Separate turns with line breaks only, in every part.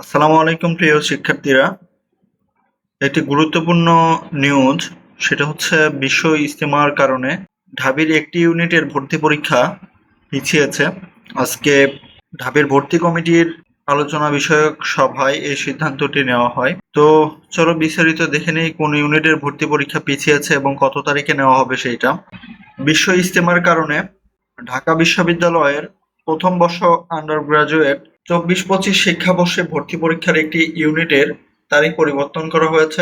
আসসালামু আলাইকুম প্রিয় শিক্ষার্থীরা। একটি গুরুত্বপূর্ণ নিউজ, সেটা হচ্ছে বিশ্ব ইজতেমার কারণে ঢাবির একটি ইউনিটের ভর্তি পরীক্ষা পিছিয়েছে। আজকে ঢাবির ভর্তি কমিটির আলোচনা বিষয়ক সভায় এই সিদ্ধান্তটি নেওয়া হয়। তো চলো বিস্তারিত দেখে নেই কোন ইউনিটের ভর্তি পরীক্ষা পিছিয়েছে এবং কত তারিখে নেওয়া হবে সেইটা। বিশ্ব ইজতেমার কারণে ঢাকা বিশ্ববিদ্যালয়ের প্রথম বর্ষ আন্ডার গ্রাজুয়েট ২৪-২৫ শিক্ষাবর্ষে ভর্তি পরীক্ষার একটি ইউনিটের তারিখ পরিবর্তন করা হয়েছে।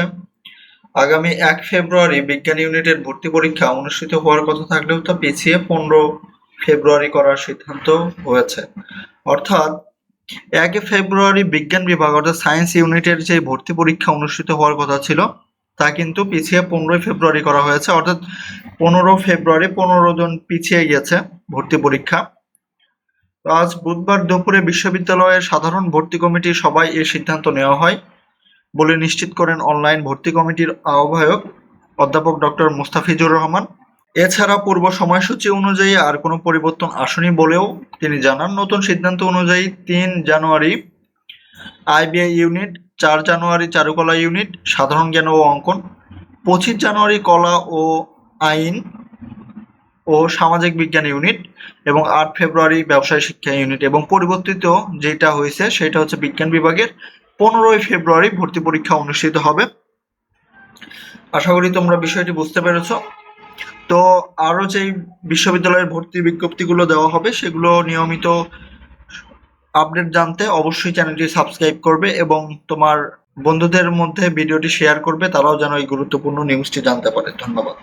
আগামী ১ ফেব্রুয়ারি বিজ্ঞান ইউনিটের ভর্তি পরীক্ষা অনুষ্ঠিত হওয়ার কথা থাকলেও তা পিছিয়ে ১৫ ফেব্রুয়ারি করার সিদ্ধান্ত হয়েছে। অর্থাৎ ১ ফেব্রুয়ারি বিজ্ঞান বিভাগ অর্থাৎ সায়েন্স ইউনিটের যে ভর্তি পরীক্ষা অনুষ্ঠিত হওয়ার কথা ছিল তা কিন্তু পিছিয়ে ১৫ ফেব্রুয়ারি করা হয়েছে। অর্থাৎ ১৫ ফেব্রুয়ারি ১৫ জন পিছিয়ে গেছে ভর্তি পরীক্ষা। আজ বুধবার দুপুরে বিশ্ববিদ্যালয়ের সাধারণ ভর্তি কমিটির সভায় এ সিদ্ধান্ত নেওয়া হয় বলে নিশ্চিত করেন অনলাইন ভর্তি কমিটির আহ্বায়ক অধ্যাপক ডক্টর মোস্তাফিজুর রহমান। এছাড়া পূর্ব সময়সূচি অনুযায়ী আর কোনো পরিবর্তন আসেনি বলেও তিনি জানান। নতুন সিদ্ধান্ত অনুযায়ী ৩ জানুয়ারি আইবিআই ইউনিট, ৪ জানুয়ারি চারুকলা ইউনিট সাধারণ জ্ঞান ও অঙ্কন, ২৫ জানুয়ারি কলা ও আইন ও সামাজিক বিজ্ঞান ইউনিট এবং ৮ ফেব্রুয়ারি ব্যবসায় শিক্ষা ইউনিট, এবং পরিবর্তিত যেটা হয়েছে সেটা হচ্ছে বিজ্ঞান বিভাগের ১৫ ফেব্রুয়ারি ভর্তি পরীক্ষা অনুষ্ঠিত হবে। আশা করি তোমরা বিষয়টি বুঝতে পেরেছ। তো আরো যেই বিশ্ববিদ্যালয়ের ভর্তি বিজ্ঞপ্তিগুলো দেওয়া হবে সেগুলো নিয়মিত আপডেট জানতে অবশ্যই চ্যানেলটি সাবস্ক্রাইব করবে এবং তোমার বন্ধুদের মধ্যে ভিডিওটি শেয়ার করবে, তারাও যেন এই গুরুত্বপূর্ণ নিউজটি জানতে পারে। ধন্যবাদ।